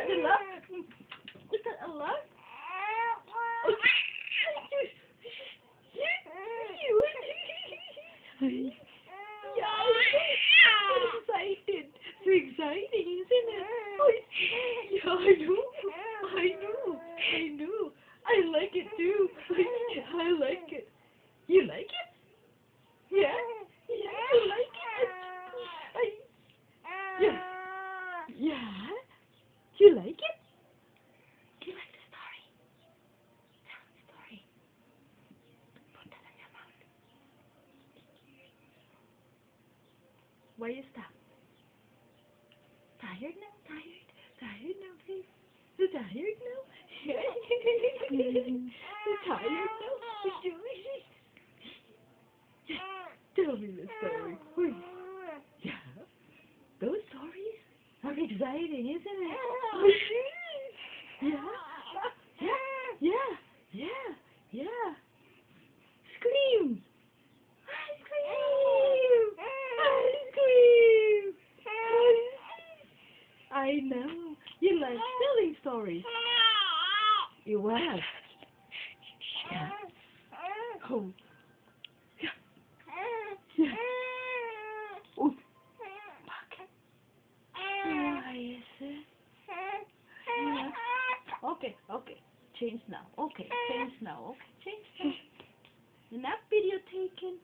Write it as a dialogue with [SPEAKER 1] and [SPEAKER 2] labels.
[SPEAKER 1] that a lot? Was that a lot? I'm excited. So exciting, isn't it? Oh, yeah, I know. I like it too. I like it. You like it? Yeah? Yeah, you like it? Yeah. Yeah? You like it? Do you like the story? Tell the story. Put that in your mouth. Why you stop? Tired now? Tired now, please? You tired now? You tired now? Tell me the story, please. Yeah? Those stories are exciting, isn't it? Yeah? Yeah. Scream! Ice cream! Ice cream! I know. You like telling stories. You was. Yeah. Oh. Yeah. Yeah. Oh. Why is it? Yeah. Okay. Change now. Okay. Change now. Enough video taken.